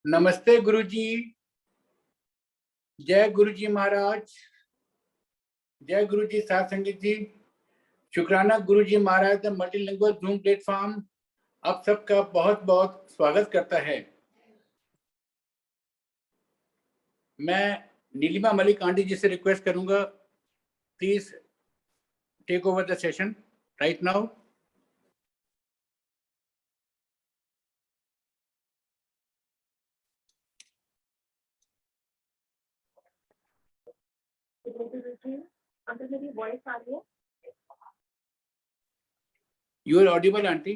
नमस्ते गुरुजी, जय गुरुजी महाराज, जय गुरुजी साथ संगत जी, शुक्राना गुरुजी महाराज द मल्टीलिंगुअल जूम प्लेटफॉर्म आप सबका बहुत बहुत स्वागत करता है। मैं नीलिमा मलिक आंटी जी से रिक्वेस्ट करूंगा, please take over the session right now. You are audible, aunty.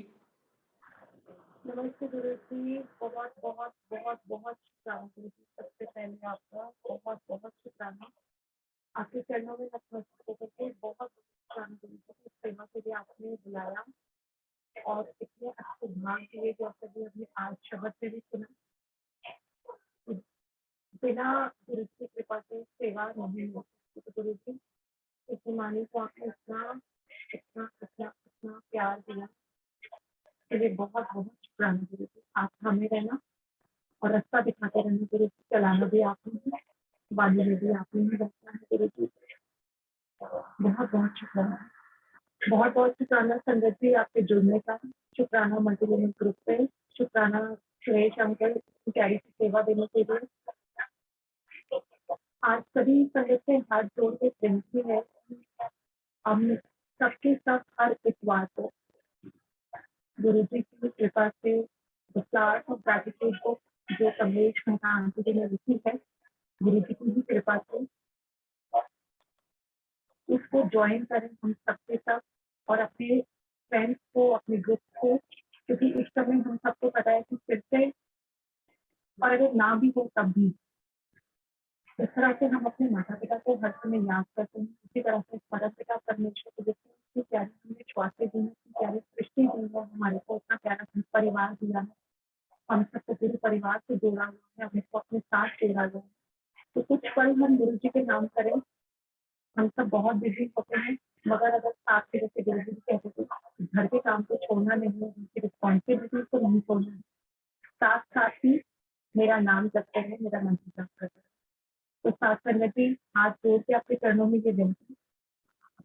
नमस्ते गुरु जी, बहुत बहुत बहुत बहुत शुक्राना गुरु जी। सबसे पहले आपका बहुत बहुत शुक्राना, आपके चरणों में नतमस्तक होकर के बहुत शुक्राना गुरु जी। इस सेवा के लिए आपने बुलाया और इतने अच्छे भाग दिए जो कभी अभी आज शब्द से भी सुना। बिना गुरु की कृपा से सेवा नहीं हो सकती। तो गुरु जी, इस मानी को आपने इतना इतना इतना इतना प्यार दिया, इसलिए बहुत बहुत शुक्राना गुरु जी। आप हमें रहना और रास्ता दिखाते रहना गुरु जी। चलाना भी आपने ही, बाली में भी आपने ही रखना है गुरु जी। बहुत बहुत शुक्राना, बहुत बहुत शुक्राना संगत जी आपके जुड़ने का। शुक्राना मल्टीलिंगुअल ग्रुप पे, शुक्राना सुरेश अंकल प्यारी सी सेवा देने के लिए। आज सभी संगत से हाथ जोड़ के विनती है, हम सबके सब हर इतवार को गुरु जी की कृपा से फ्लावर्स ऑफ ग्रैटिट्यूड को जो कमलेश मेहता आंटी जी ने लिखी है, गुरु जी की भी कृपा से उसको ज्वाइन करें हम सबके सब और अपने फ्रेंड्स को, अपने ग्रुप को, क्योंकि इस समय हम सबको पता है कि फिर से और अगर ना भी हो तब भी इस तरह से हम अपने माता पिता को हर समय याद करते हैं। इसी तरह से परम पिता परमेश्वर को देखते हैं कि प्यारे हमने श्वासें दी है, प्यारे सृष्टि दी है, हमारे को इतना प्यारा परिवार दिया है, हम सबको पूरे परिवार से जोड़ा हुआ है, अपने को अपने साथ जोड़ा हुआ है। तो कुछ पल हम गुरु जी के नाम करें। हम सब बहुत बिजी होते हैं, मगर अगर आपके जैसे गुरु जी कहते थे घर के काम को छोड़ना नहीं है, उनकी रिस्पॉन्सिबिलिटी को नहीं छोड़ना है, साथ साथ ही मेरा नाम करते हैं, मेरा मंत्र जप करते हैं। तो साथ करने की हाथ जोड़ के आपके चरणों में ये विनती,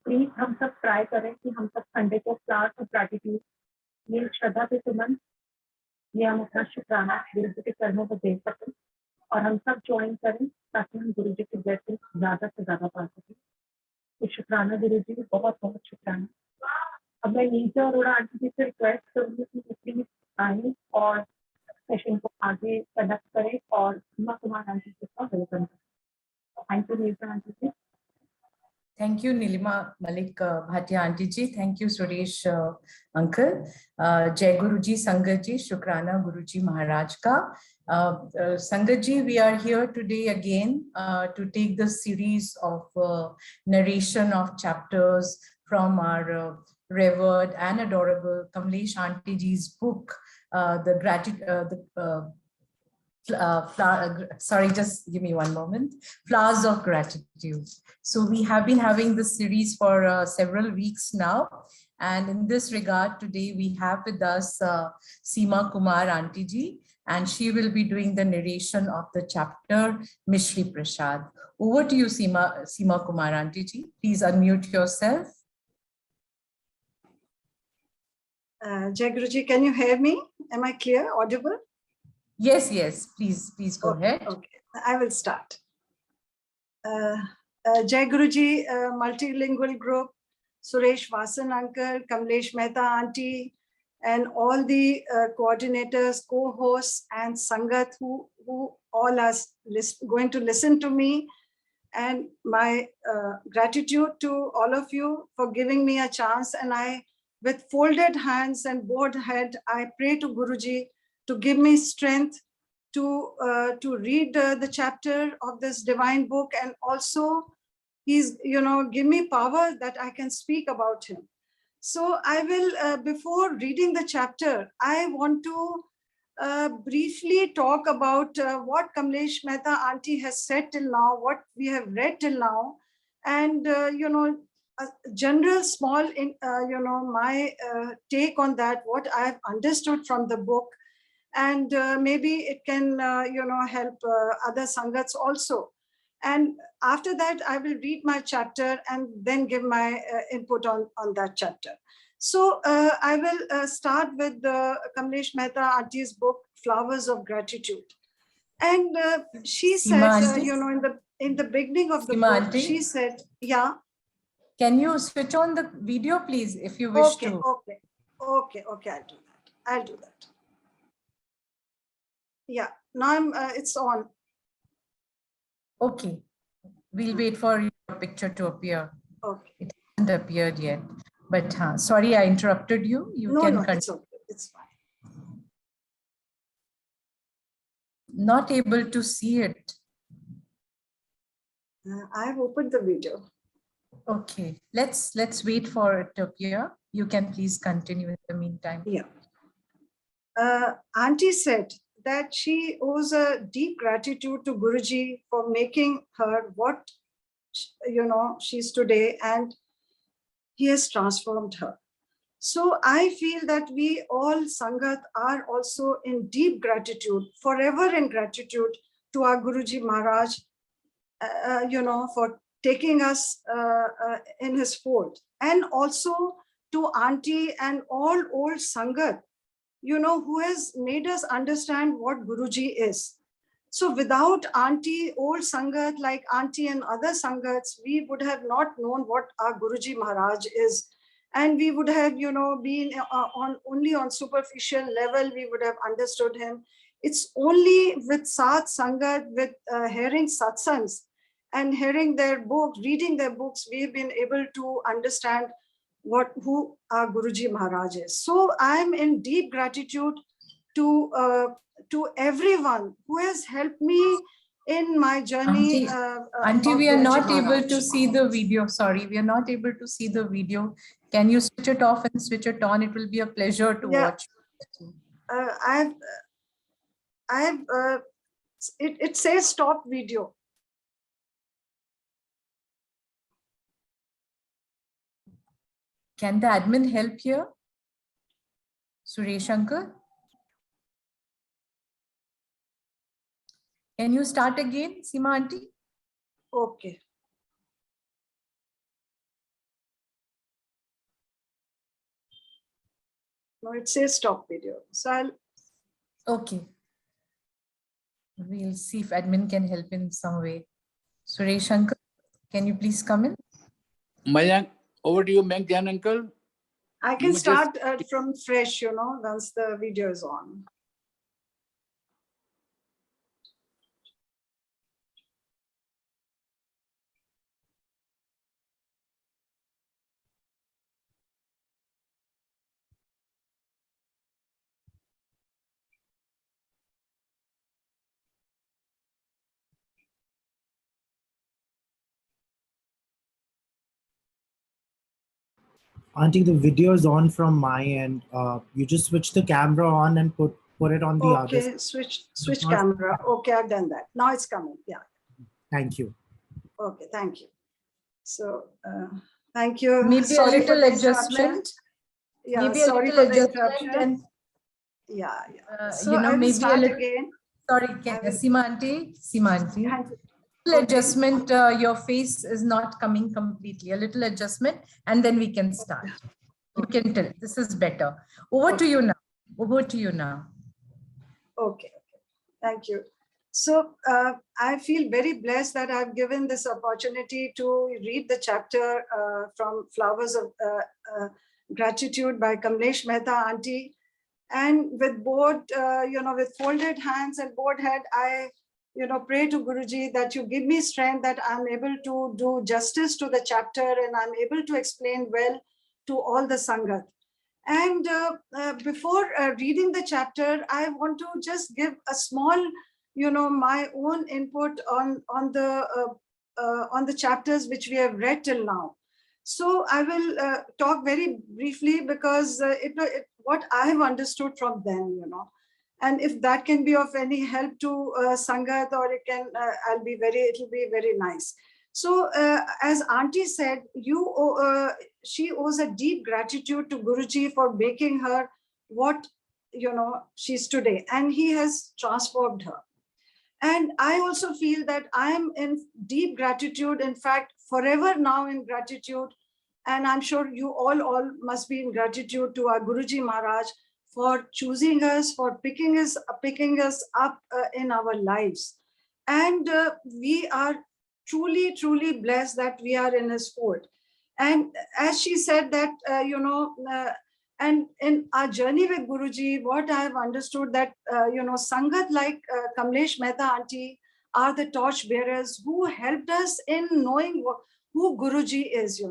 प्लीज हम सब ट्राई करें कि हम सब संडे को फ्लावर्स ऑफ ग्रैटिट्यूड, ये श्रद्धा पे सुमन, ये हम अपना शुक्राना गुरु जी के चरणों को दे सकें और हम सब ज्वाइन करें ताकि हम गुरु जी की ब्लेसिंग ज्यादा से ज्यादा पा सकें। तो शुक्राना गुरु जी, बहुत बहुत शुक्राना। अब मैं नीचे और उड़ा आंटी जी से रिक्वेस्ट करूंगी कि प्लीज आए और सेशन को आगे कंडक्ट करें और सीमा कुमार आंटी जी का वेलकम करें। Thank you Neeta aunty ji. Thank you, Nilima Malik Bhatia Aunty ji. Thank you, Suresh Uncle. Jai Guruji, Sangat ji, Shukrana Guruji Maharaj ka. Sangat ji, we are here today again to take the series of narration of chapters from our revered and adorable Kamlesh Aunty ji's book, sorry, just give me one moment. Flowers of Gratitude. So we have been having this series for several weeks now. And in this regard, today we have with us Seema Kumar Aunty ji, and she will be doing the narration of the chapter Mishri Prasad. Over to you, Seema Kumar Aunty ji. Please unmute yourself. Jai Guruji, can you hear me? Am I clear, audible? Yes, yes, please go ahead. Okay, I will start. Jai Guruji, Multilingual Group, Suresh Vasan Uncle, Kamlesh Mehta Aunty, and all the coordinators, co-hosts, and Sangat who all are going to listen to me. And my gratitude to all of you for giving me a chance. And I, with folded hands and bowed head, I pray to Guruji to give me strength to read the chapter of this divine book, and also he's give me power that I can speak about him. So I will before reading the chapter, I want to briefly talk about what Kamlesh Mehta Aunty has said till now, what we have read till now, and a general small my take on that, what I have understood from the book. and maybe it can, help other Sangats also. And after that, I will read my chapter and then give my input on that chapter. So I will start with Kamlesh Mehta Auntie's book, Flowers of Gratitude. And she Seema said, Aunty? in the beginning of the Seema book, Aunty? she said, yeah. Can you switch on the video, please, if you wish to? Okay, I'll do that. Yeah, now it's on. Okay, we'll wait for your picture to appear. Okay. It hasn't appeared yet, but sorry, I interrupted you. You No, can no, continue. it's okay, it's fine. Not able to see it. I've opened the video. Okay, let's wait for it to appear. You can please continue in the meantime. Yeah. Auntie said that she owes a deep gratitude to Guruji for making her what, she's today, and he has transformed her. So I feel that we all Sangat are also in deep gratitude, forever in gratitude to our Guruji Maharaj, for taking us in his fold, and also to Auntie and all old Sangat, who has made us understand what Guruji is. So without Auntie, old Sangat like Auntie and other Sangats, we would have not known what our Guruji Maharaj is. And we would have, been only on superficial level, we would have understood him. It's only with Sat Sangat, with hearing satsangs and hearing their books, reading their books, we've been able to understand who our Guruji Maharaj is. So I'm in deep gratitude to everyone who has helped me in my journey. Auntie, we are not able to see the video. Sorry, we are not able to see the video. Can you switch it off and switch it on? It will be a pleasure to watch. It says stop video. Can the admin help here? Suresh Uncle? Can you start again, Seema Aunty? Okay. No, it says stop video. So I'll. Okay. We'll see if admin can help in some way. Suresh Uncle, can you please come in? Mayank, over to you, Mayank Uncle. I can start from fresh, once the video is on. Auntie, the video is on from my end. You just switch the camera on and put it on the other. Okay, switch camera. Okay, I've done that. Now it's coming. Yeah. Thank you. Okay, thank you. So, thank you. Maybe sorry a little for the adjustment. Yeah, maybe sorry a little for the adjustment. interruption. And, yeah. So I will maybe start a little, again. Sorry, Seema Aunty. Okay. Adjustment, your face is not coming completely. A little adjustment, and then we can start. You can tell this is better. Over to you now. Over to you now. Okay. Thank you. So I feel very blessed that I've given this opportunity to read the chapter from Flowers of Gratitude by Kamlesh Mehta Aunty. And with both, with folded hands and bowed head, I pray to Guruji that you give me strength, that I'm able to do justice to the chapter and I'm able to explain well to all the Sangat. And before reading the chapter, I want to just give a small, my own input on the chapters which we have read till now. So I will talk very briefly because what I have understood from them, and if that can be of any help to Sangat, or it'll be very nice. So as Auntie said, she owes a deep gratitude to Guruji for making her what she's today, and he has transformed her. And I also feel that I am in deep gratitude, in fact, forever now in gratitude. And I'm sure you all must be in gratitude to our Guruji Maharaj for choosing us, for picking us up in our lives. And we are truly, truly blessed that we are in his fold. And as she said that, and in our journey with Guruji, what I have understood that, Sangat like Kamlesh Mehta Aunty are the torch bearers who helped us in knowing who Guruji is,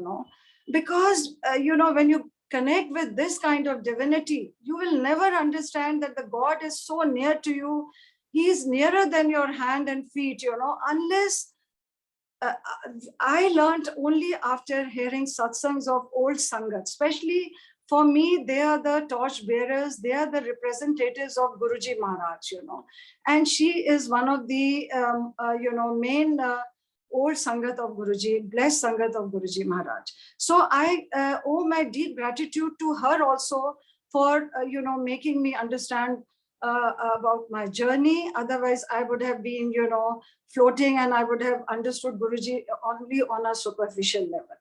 because, when you connect with this kind of divinity, you will never understand that the God is so near to you. He is nearer than your hand and feet, unless I learned only after hearing satsangs of old Sangat. Especially for me, they are the torch bearers. They are the representatives of Guruji Maharaj, and she is one of the, main old Sangat of Guruji, blessed Sangat of Guruji Maharaj. So I owe my deep gratitude to her also for, making me understand about my journey. Otherwise, I would have been, floating, and I would have understood Guruji only on a superficial level.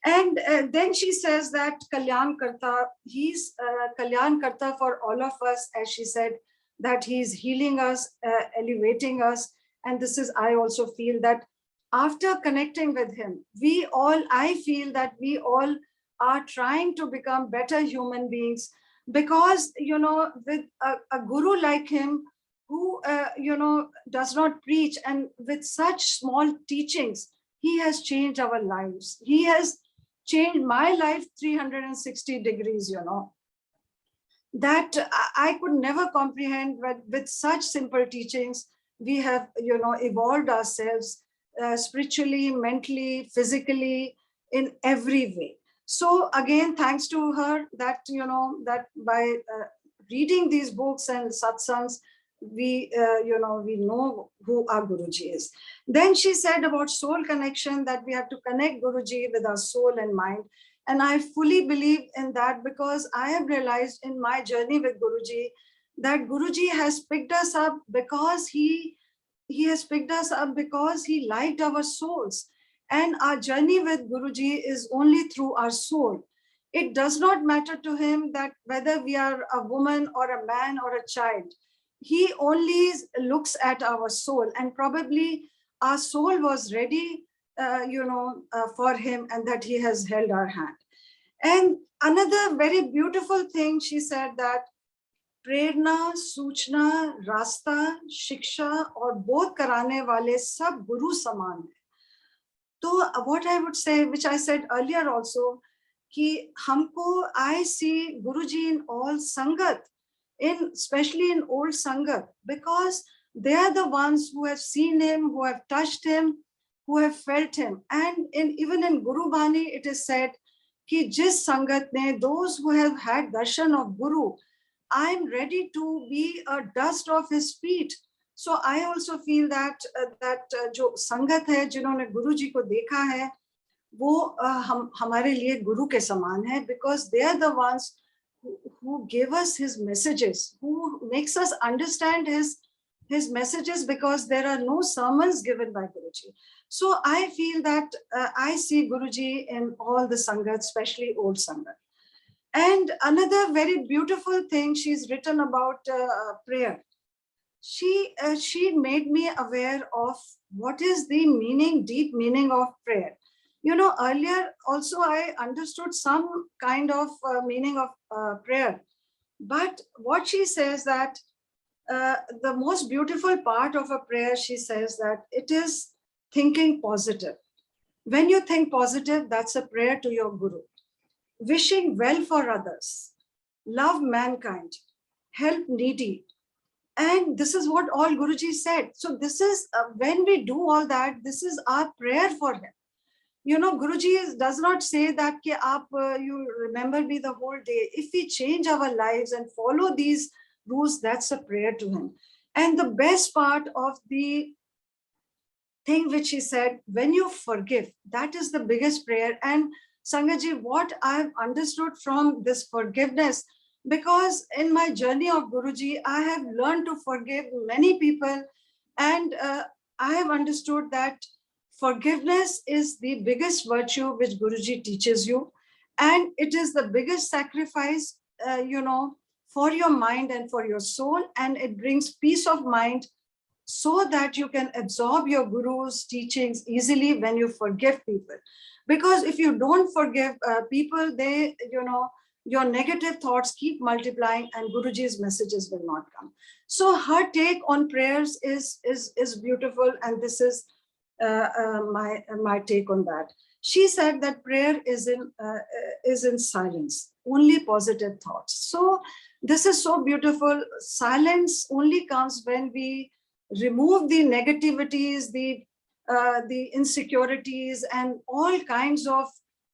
And then she says that Kalyan Karta, he's Kalyan Karta for all of us, as she said, that he's healing us, elevating us. And this is, I also feel that after connecting with him, I feel that we all are trying to become better human beings, because, with a guru like him, who, does not preach, and with such small teachings, he has changed our lives. He has changed my life 360 degrees, that I could never comprehend. With such simple teachings, we have, evolved ourselves spiritually, mentally, physically, in every way. So again, thanks to her that, that by reading these books and satsangs, we know who our Guruji is. Then she said about soul connection, that we have to connect Guruji with our soul and mind. And I fully believe in that, because I have realized in my journey with Guruji that Guruji has picked us up because he has picked us up because he liked our souls. And our journey with Guruji is only through our soul. It does not matter to him that whether we are a woman or a man or a child. He only looks at our soul, and probably our soul was ready, for him, and that he has held our hand. And another very beautiful thing, she said that प्रेरणा, सूचना, रास्ता, शिक्षा और बोध कराने वाले सब गुरु समान है. तो what I would say, which I said earlier also, कि हमको, I see Guruji in all Sangat, especially in old Sangat, because they are the ones who have seen him, who have touched him, who have felt him. And even in Guru Bani, it is said कि जिस संगत ने, those who have had darshan of Guru, I am ready to be a dust of his feet. So I also feel that जो संगत है, जिन्होंने गुरु जी को देखा है, वो हमारे लिए गुरु के समान है, because they are the ones who gave us his messages, who makes us understand his messages, because there are no sermons given by Guruji. So I feel that I see Guruji in all the Sangat, especially old Sangat. And another very beautiful thing she's written about prayer. She made me aware of what is the meaning, deep meaning of prayer. Earlier also I understood some kind of meaning of prayer. But what she says that the most beautiful part of a prayer, she says that it is thinking positive. When you think positive, that's a prayer to your Guru. Wishing well for others, love mankind, help needy. And this is what all Guruji said. So this is, when we do all that, this is our prayer for him. Guruji does not say that ki you remember me the whole day. If we change our lives and follow these rules, that's a prayer to him. And the best part of the thing which he said, when you forgive, that is the biggest prayer. And Sangaji, what I've understood from this forgiveness, because in my journey of Guruji, I have learned to forgive many people, and I have understood that forgiveness is the biggest virtue which Guruji teaches you, and it is the biggest sacrifice, for your mind and for your soul, and it brings peace of mind so that you can absorb your Guru's teachings easily when you forgive people. Because if you don't forgive people, they, your negative thoughts keep multiplying and Guruji's messages will not come. So her take on prayers is beautiful, and this is my take on that. She said that prayer is in silence, only positive thoughts. So this is so beautiful. Silence only comes when we remove the negativities, the insecurities, and all kinds of,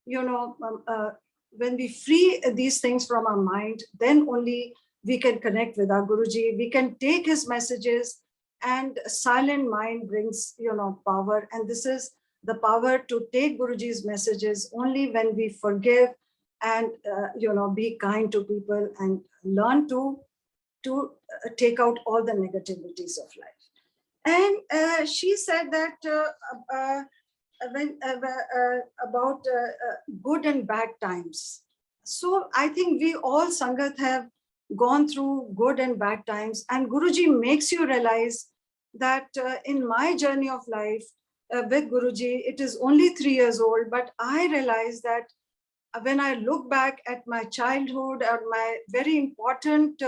when we free these things from our mind, then only we can connect with our Guruji. We can take his messages, and silent mind brings, power. And this is the power to take Guruji's messages only when we forgive and, be kind to people and learn to take out all the negativities of life. And she said that about good and bad times. So I think we all Sangat have gone through good and bad times, and Guruji makes you realize that in my journey of life with Guruji, it is only 3 years old, but I realized that when I look back at my childhood or my very important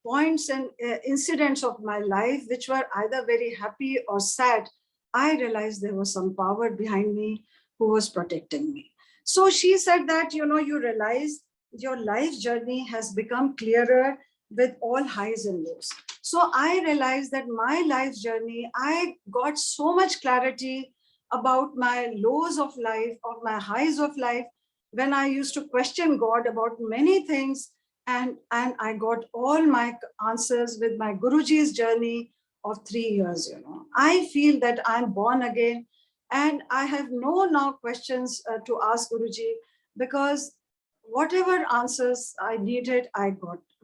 points and incidents of my life, which were either very happy or sad, I realized there was some power behind me who was protecting me. So she said that, you realize your life journey has become clearer with all highs and lows. So I realized that my life journey, I got so much clarity about my lows of life, of my highs of life, when I used to question God about many things. And I got all my answers with my Guruji's journey of 3 years. I feel that I'm born again, and I have no now questions to ask Guruji, because whatever answers I needed, I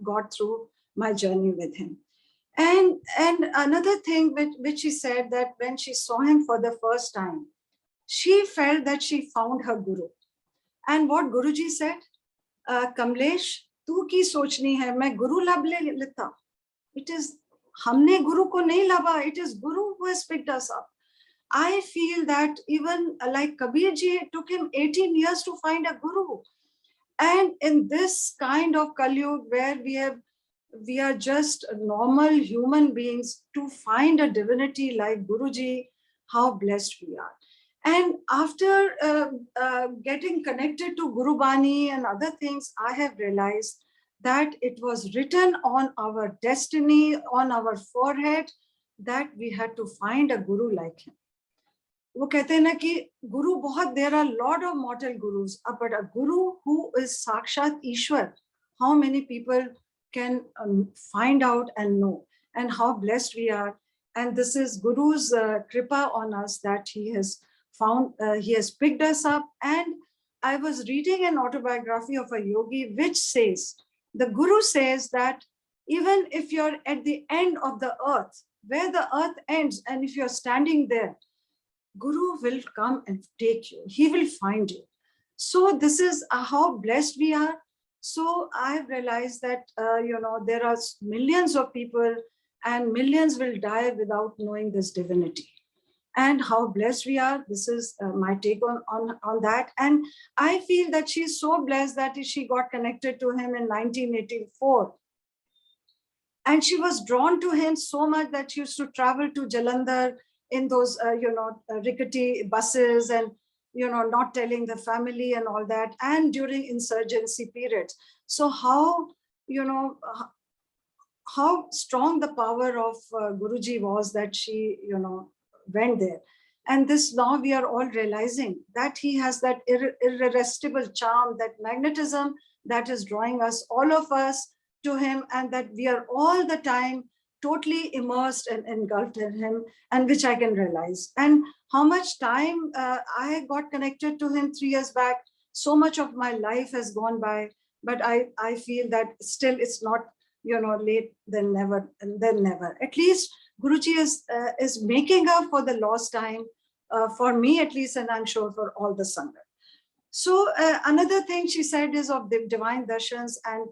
got through my journey with him. And another thing which she said, that when she saw him for the first time, she felt that she found her Guru. And what Guruji said, Kamlesh, तू की सोचनी है, मैं गुरु लब ले लेता. It is, हमने गुरु को नहीं लबा, it is Guru who has picked us up. I feel that even like Kabir ji, it took him 18 years to find a Guru. And in this kind of Kali-yug, where we are just normal human beings, to find a divinity like Guruji, how blessed we are. And after getting connected to Guru Bani and other things, I have realized that it was written on our destiny, on our forehead, that we had to find a Guru like him. वो कहते हैं ना कि गुरु बहुत, there are a lot of mortal gurus, but a Guru who is Sakshat Ishwar, how many people can find out and know, and how blessed we are. And this is Guru's kripa on us, that he has found, he has picked us up. And I was reading an autobiography of a yogi which says, the Guru says that even if you're at the end of the earth, where the earth ends, and if you're standing there, Guru will come and take you. He will find you. So this is how blessed we are. So I've realized that, there are millions of people, and millions will die without knowing this divinity. And how blessed we are. This is my take on that. And I feel that she's so blessed that she got connected to him in 1984. And she was drawn to him so much that she used to travel to Jalandhar in those, rickety buses, and, not telling the family and all that, and during insurgency periods. So how strong the power of Guruji was, that she, went there. And this, now we are all realizing that he has that irresistible charm, that magnetism that is drawing us, all of us, to him, and that we are all the time totally immersed and engulfed in him, and which I can realize. And how much time I got connected to him 3 years back, so much of my life has gone by, but I feel that still it's not, late than never, and then never. At least Guruji is making up for the lost time, for me at least, and I'm sure for all the Sangha. So another thing she said is of the divine darshans, and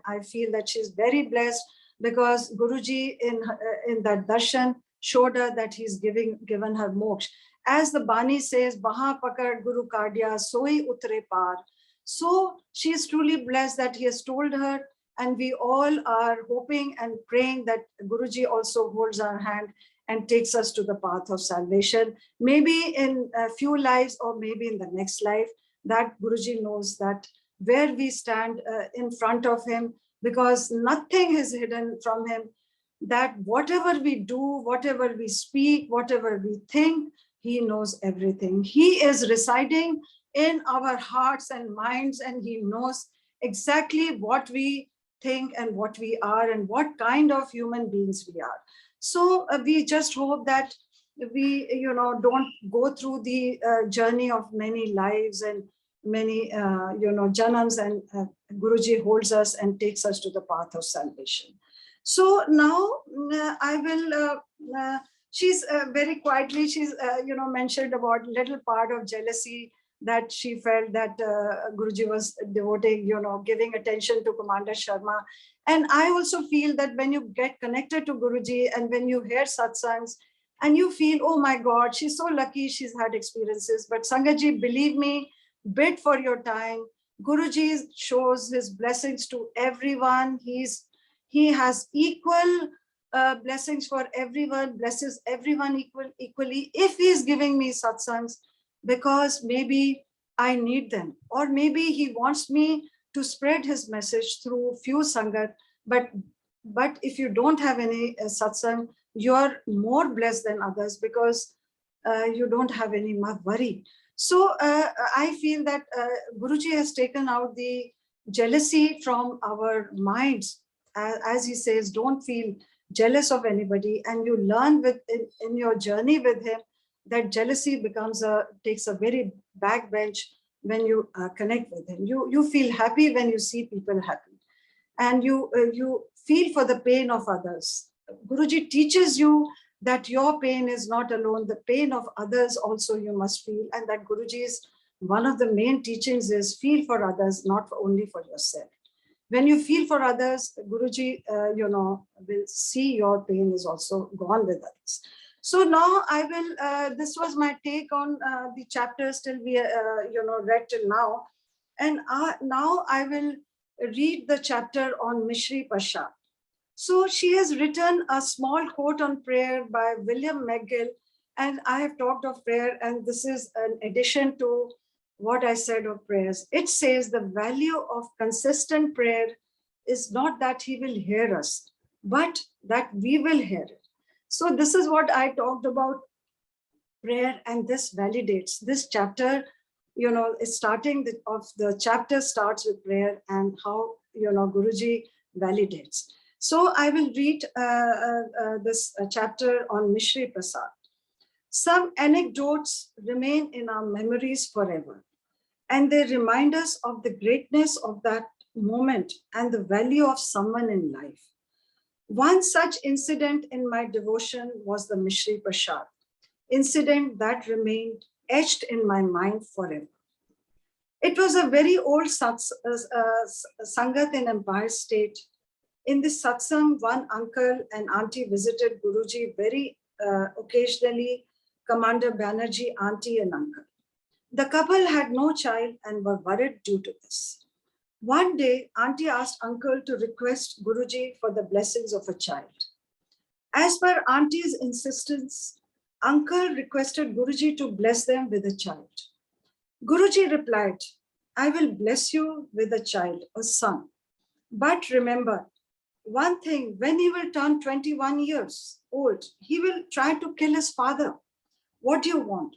I feel that she's very blessed because Guruji in that darshan showed her that he's given her moksha. As the Bani says, Baha pakad Guru Kadya, soi utre par. So she is truly blessed that he has told her, and we all are hoping and praying that Guruji also holds our hand and takes us to the path of salvation, maybe in a few lives or maybe in the next life. That Guruji knows that where we stand in front of him, because nothing is hidden from him, that whatever we do, whatever we speak, whatever we think, he knows everything. He is residing in our hearts and minds, and he knows exactly what we think and what we are and what kind of human beings we are. So we just hope that we, don't go through the journey of many lives and many, janams, and Guruji holds us and takes us to the path of salvation. So now I will, she's very quietly, she's, mentioned about little part of jealousy that she felt that Guruji was devoting, giving attention to Commander Sharma. And I also feel that when you get connected to Guruji and when you hear satsangs and you feel, oh my God, she's so lucky she's had experiences. But Sangaji, believe me, bid for your time. Guruji shows his blessings to everyone. He has equal blessings for everyone, blesses everyone equally. If he's giving me satsangs, because maybe I need them, or maybe he wants me to spread his message through few sangat. But if you don't have any satsang, you're more blessed than others because you don't have any worry. So I feel that Guruji has taken out the jealousy from our minds. As he says, don't feel jealous of anybody, and you learn in your journey with him that jealousy takes a very backbench when you connect with him. You feel happy when you see people happy, and you feel for the pain of others. Guruji teaches you that your pain is not alone, the pain of others also you must feel, and that Guruji's one of the main teachings is feel for others, not only for yourself. When you feel for others, Guruji, will see your pain is also gone with others. So now I will, this was my take on the chapters till we, read till now. And now I will read the chapter on Mishri Pasha. So she has written a small quote on prayer by William McGill, and I have talked of prayer, and this is an addition to what I said of prayers. It says the value of consistent prayer is not that he will hear us, but that we will hear it. So this is what I talked about prayer, and this validates this chapter. Starting of the chapter starts with prayer and how Guruji validates. So I will read this chapter on Mishri Prasad. Some anecdotes remain in our memories forever, and they remind us of the greatness of that moment and the value of someone in life. One such incident in my devotion was the Mishri Prasad, incident that remained etched in my mind forever. It was a very old Sangat in Empire State. In this satsang, one uncle and auntie visited Guruji very occasionally, Commander Banerjee, auntie and uncle. The couple had no child and were worried due to this. One day, auntie asked uncle to request Guruji for the blessings of a child. As per auntie's insistence, uncle requested Guruji to bless them with a child. Guruji replied, I will bless you with a child, a son. But remember, one thing, when he will turn 21 years old, he will try to kill his father. What do you want?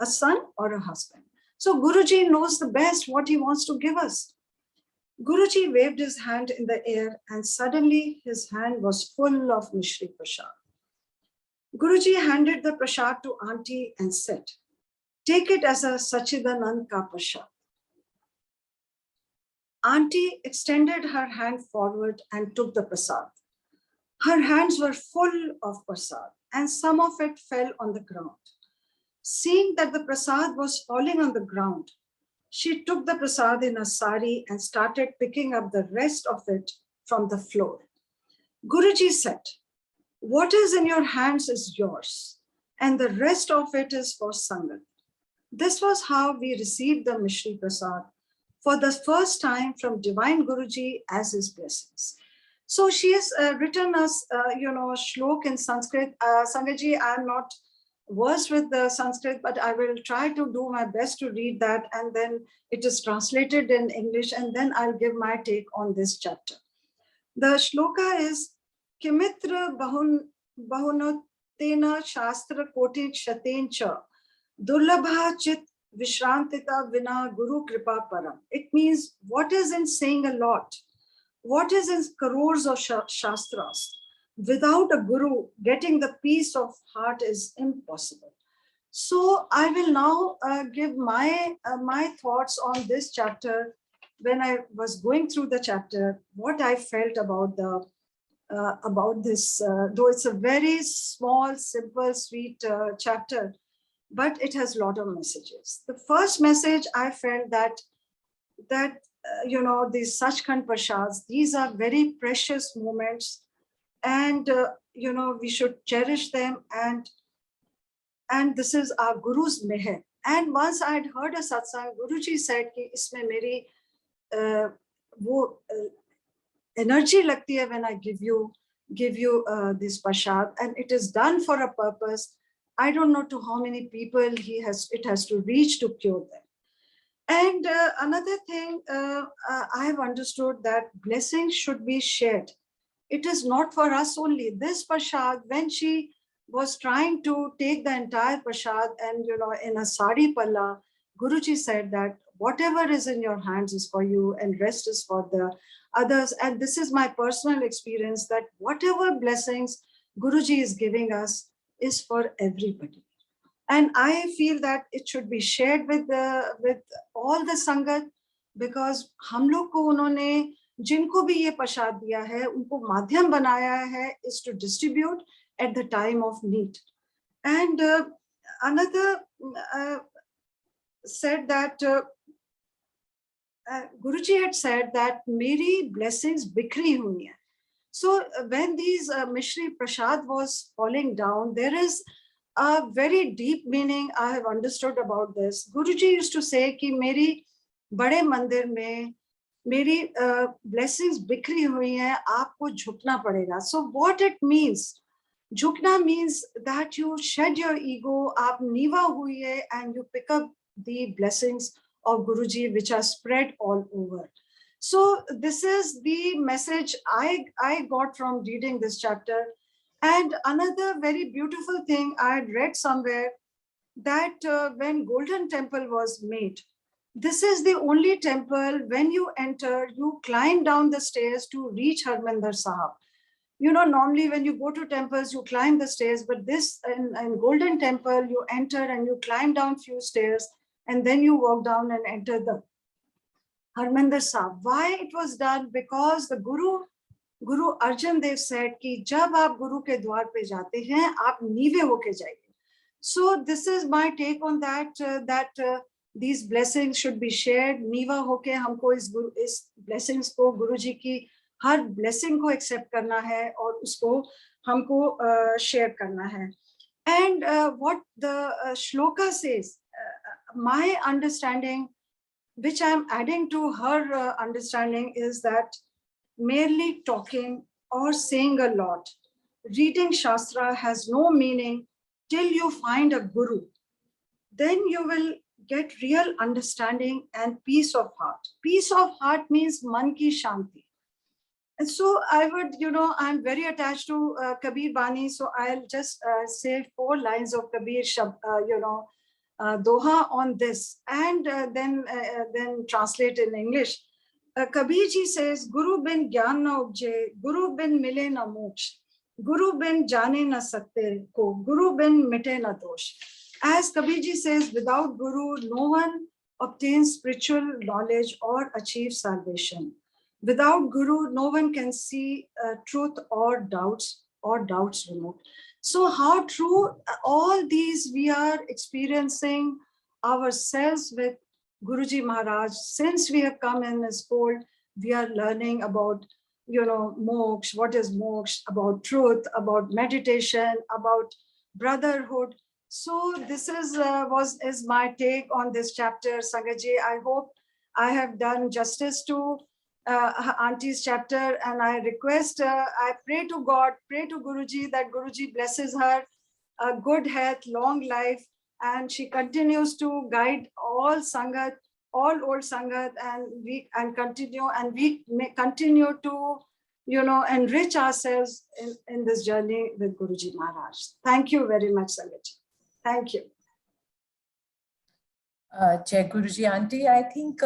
A son or a husband? So Guruji knows the best what he wants to give us. Guruji waved his hand in the air, and suddenly his hand was full of Mishri Prasad. Guruji handed the prasad to auntie and said, take it as a Sachidanand ka prasad. Auntie extended her hand forward and took the prasad. Her hands were full of prasad and some of it fell on the ground. Seeing that the prasad was falling on the ground, she took the prasad in a sari and started picking up the rest of it from the floor. Guruji said, "What is in your hands is yours, and the rest of it is for Sangat." This was how we received the Mishri Prasad for the first time from Divine Guruji as his blessings. So she has written us, shlok in Sanskrit. Sangatji, I am not versed with the Sanskrit, but I will try to do my best to read that, and then it is translated in English, and then I'll give my take on this chapter. The shloka is Kimitra bahunotena shastra koti shatencha durlabha chit vishrantita vina guru kripa param. It means what is in saying a lot, what is in crores of shastras, without a guru, getting the peace of heart is impossible. So I will now give my thoughts on this chapter. When I was going through the chapter, what I felt about this, though it's a very small, simple, sweet chapter, but it has a lot of messages. The first message I felt that these Sachkhand Prashads, these are very precious moments, and we should cherish them, and this is our Guru's meher. And once I had heard a satsang, Guruji said कि इसमें मेरी वो energy लगती है when I give you this prasad, and it is done for a purpose. I don't know to how many people it has to reach to cure them. And another thing, I have understood that blessings should be shared. It is not for us only. This prasad, when she was trying to take the entire prasad and in a sari palla, Guruji said that whatever is in your hands is for you and rest is for the others. And this is my personal experience, that whatever blessings Guruji is giving us is for everybody. And I feel that it should be shared with all the Sangat, because हम लोग को उन्होंने जिनको भी ये प्रसाद दिया है उनको माध्यम बनाया है is to distribute at the time of need. And another said that Guruji had said that मेरी blessings बिखरी हुई हैं. So when these Mishri Prasad was falling down, there is a very deep meaning I have understood about this. Guruji used to say कि मेरी बड़े मंदिर में मेरी blessings बिखरी हुई हैं, आपको झुकना पड़ेगा. So what it means? झुकना means that you shed your ego, आप नीवा हुई है, and you pick up the blessings of Guruji which are spread all over. So this is the message I got from reading this chapter. And another very beautiful thing I had read somewhere, that when Golden Temple was made, this is the only temple when you enter, you climb down the stairs to reach Harmandir Sahib. Normally when you go to temples, you climb the stairs, but this in Golden Temple, you enter and you climb down few stairs and then you walk down and enter the Harmandir Sahib. Why it was done? Because the Guru Arjan Dev said कि जब आप गुरु के द्वार पे जाते हैं, आप नीवे होके जाइए. So this is my take on that, these blessings should be shared. नीवा होके हमको इस blessings को, गुरु जी की हर blessing को accept करना है और उसको हमको share करना है. And what the shloka says, my understanding, which I am adding to her understanding, is that merely talking or saying a lot, reading Shastra has no meaning till you find a Guru. Then you will get real understanding and peace of heart. Peace of heart means man ki shanti. And so I would, I'm very attached to Kabir Bani, so I'll just say 4 lines of Kabir Doha on this, and then translate in English. Kabir ji says, Guru bin gyan na upje, Guru bin mile na moksha, Guru bin jane na sakte ko, Guru bin mite na dosh. As Kabir ji says, without Guru, no one obtain spiritual knowledge or achieve salvation. Without Guru, no one can see truth or doubts removed. So how true all these we are experiencing ourselves with Guruji Maharaj. Since we have come in his fold, we are learning about, moksha, what is moksha, about truth, about meditation, about brotherhood. So this is my take on this chapter, Sangaji. I hope I have done justice to Auntie's chapter, and I request, I pray to God, pray to Guruji that Guruji blesses her a good health, long life, and she continues to guide all Sangat, all old Sangat, and we may continue to, enrich ourselves in this journey with Guruji Maharaj. Thank you very much, Sangatji. Thank you. Jai Guruji Aunty, I think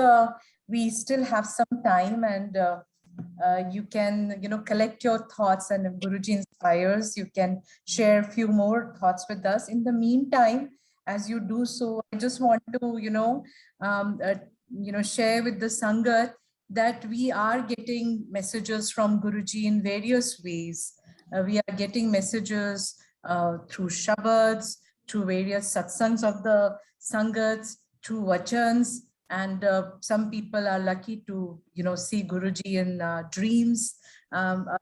we still have some time, and you can, collect your thoughts, and if Guruji inspires, you can share a few more thoughts with us. In the meantime, as you do so, I just want to, share with the Sangat that we are getting messages from Guruji in various ways. We are getting messages through Shabads, through various satsangs of the Sangats, through vachans, and some people are lucky to, see Guruji in dreams.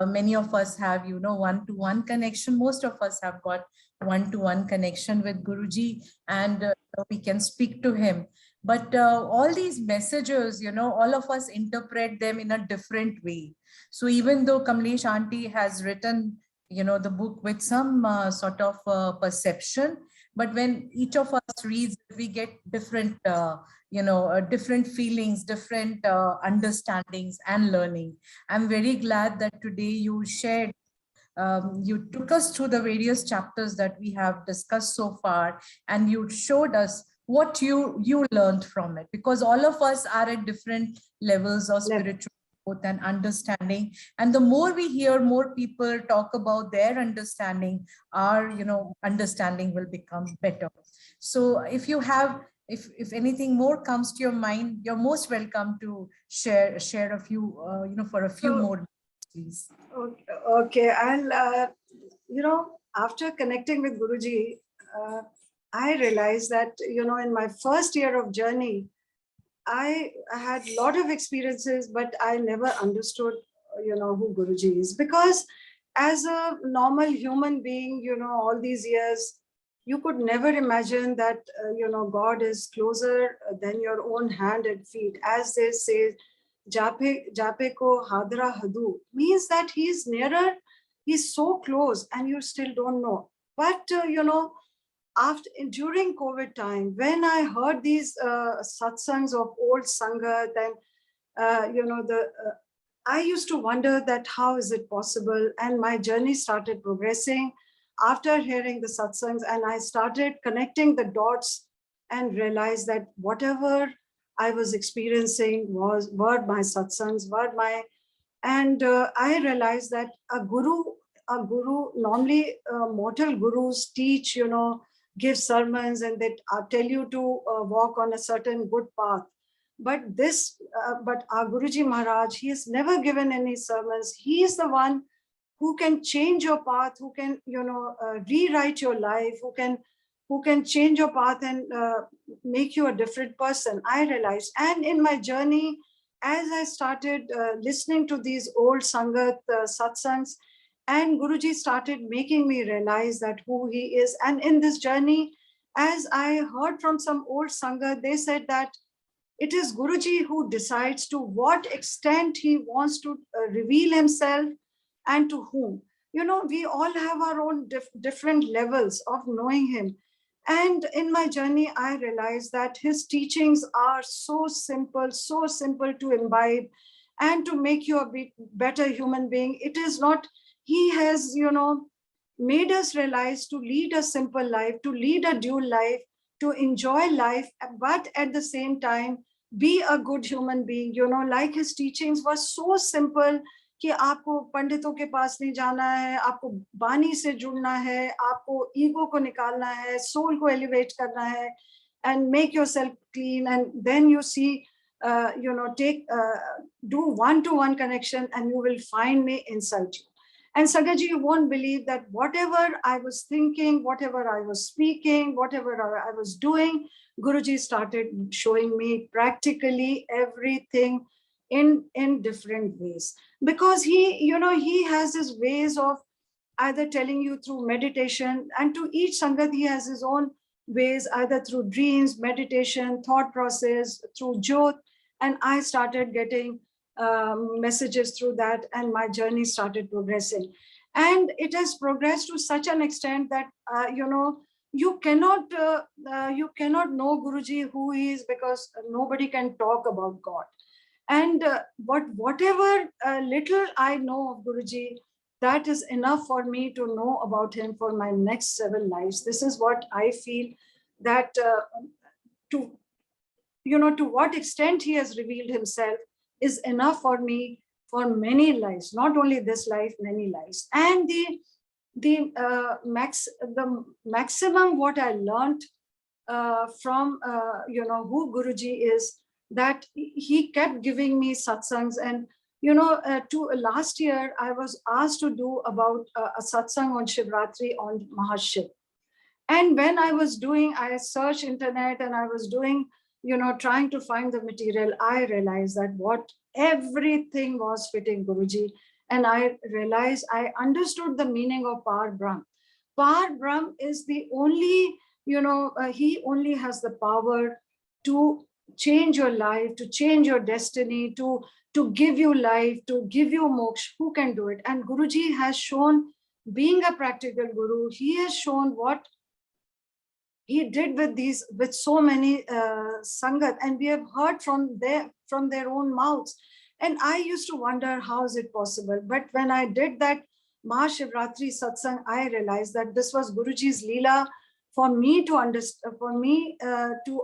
Many of us have, one-to-one connection. Most of us have got one-to-one connection with Guruji, and we can speak to him. But all these messages, all of us interpret them in a different way. So even though Kamlesh Aunty has written, the book with some sort of perception, but when each of us reads, we get different, different feelings, different understandings and learning. I'm very glad that today you shared, you took us through the various chapters that we have discussed so far, and you showed us what you learned from it, because all of us are at different levels of spiritual growth and understanding. And the more we hear more people talk about their understanding, our understanding will become better. So if you have, if anything more comes to your mind, you're most welcome to share a few, for a few more, please. Okay, I'll, after connecting with Guruji, I realized that, in my first year of journey, I had a lot of experiences, but I never understood, who Guruji is. Because as a normal human being, all these years, you could never imagine that, God is closer than your own hand and feet. As they say, Jape ko hadra hadu, means that he's nearer, he's so close, and you still don't know. But, during COVID time, when I heard these satsangs of old Sangat, and I used to wonder that how is it possible, and my journey started progressing after hearing the satsangs, and I started connecting the dots and realized that whatever I was experiencing were my satsangs, and I realized that a guru normally mortal gurus teach, give sermons, and they tell you to walk on a certain good path. But our Guruji Maharaj, he has never given any sermons. He is the one who can change your path, who can, rewrite your life, who can change your path and make you a different person, I realized. And in my journey, as I started listening to these old Sangat satsangs, and Guruji started making me realize that who he is. And in this journey, as I heard from some old Sangat, they said that it is Guruji who decides to what extent he wants to reveal himself and to whom. We all have our own different levels of knowing him. And in my journey, I realized that his teachings are so simple to imbibe and to make you a better human being. It is not, he has, made us realize to lead a simple life, to lead a dual life, to enjoy life, but at the same time, be a good human being. Like his teachings were so simple कि आपको पंडितों के पास नहीं जाना है, आपको बानी से जुड़ना है, आपको ईगो को निकालना है, सोल को एलिवेट करना है, and make yourself clean, and then you see, do one-to-one connection, and you will find me insult you. And Sangatji, you won't believe that whatever I was thinking, whatever I was speaking, whatever I was doing, Guruji started showing me practically everything in different ways. Because he has his ways of either telling you through meditation, and to each Sangat, he has his own ways, either through dreams, meditation, thought process, through Jyot. And I started getting messages through that, and my journey started progressing. And it has progressed to such an extent that, you cannot know Guruji who he is, because nobody can talk about God. And whatever little I know of Guruji, that is enough for me to know about him for my next 7 lives. This is what I feel, that to what extent he has revealed himself is enough for me for many lives, not only this life, many lives. And the maximum what I learned from who Guruji is, that he kept giving me satsangs. And to last year I was asked to do about a satsang on Shivratri on Mahashiv. And when I was doing, I searched internet and I was doing, trying to find the material, I realized that everything was fitting Guruji. And I realized, I understood the meaning of Par Brahm. Par Brahm is the only, he only has the power to change your life, to change your destiny, to give you life, to give you moksha. Who can do it? And Guruji has shown, being a practical guru, he has shown what he did with so many sangat, and we have heard from their own mouths. And I used to wonder, how is it possible? But when I did that Mahashivratri satsang, I realized that this was Guruji's Leela for me to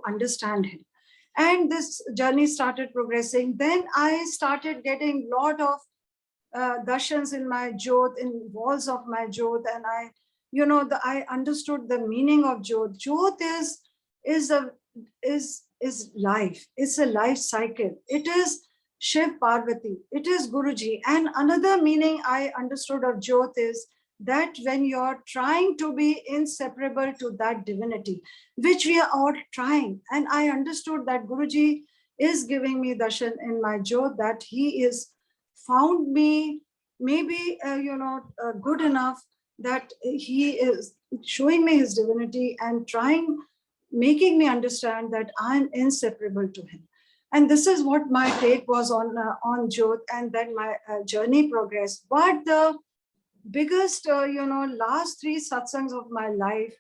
understand him. And this journey started progressing. Then I started getting a lot of darshans in my Jyot, in walls of my Jyot, and I understood the meaning of Jyot. Jyot is life. It's a life cycle. It is Shiv Parvati. It is Guruji. And another meaning I understood of Jyot is that when you're trying to be inseparable to that divinity, which we are all trying. And I understood that Guruji is giving me darshan in my Jyot, that he is found me maybe, good enough, that he is showing me his divinity and making me understand that I'm inseparable to him. And this is what my take was on Jyot, and then my journey progressed. But the biggest, last 3 satsangs of my life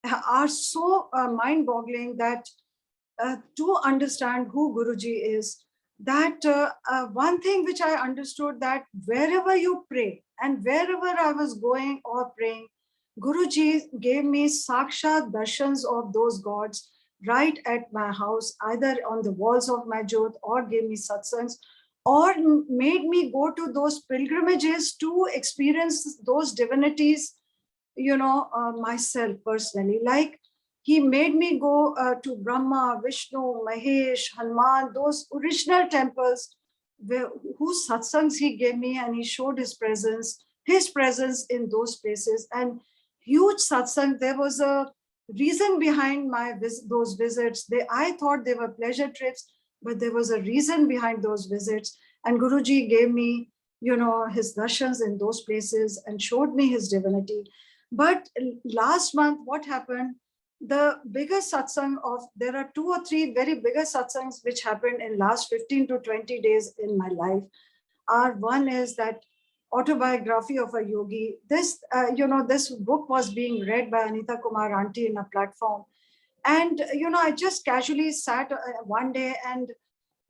are so mind-boggling, that to understand who Guruji is, that one thing which I understood, that wherever you pray and wherever I was going or praying, Guruji gave me sakshat darshans of those gods right at my house, either on the walls of my Jyot, or gave me satsangs, or made me go to those pilgrimages to experience those divinities, myself personally. Like, he made me go to Brahma, Vishnu, Mahesh, Hanuman, those original temples, whose satsangs he gave me, and he showed his presence in those places. And huge satsang, there was a reason behind those visits. I thought they were pleasure trips, but there was a reason behind those visits. And Guruji gave me, his darshans in those places and showed me his divinity. But last month, what happened? The biggest satsang there are 2 or 3 very biggest satsangs which happened in last 15 to 20 days in my life. One is that autobiography of a yogi. This, this book was being read by Seema Kumar Aunty in a platform. And, I just casually sat one day, and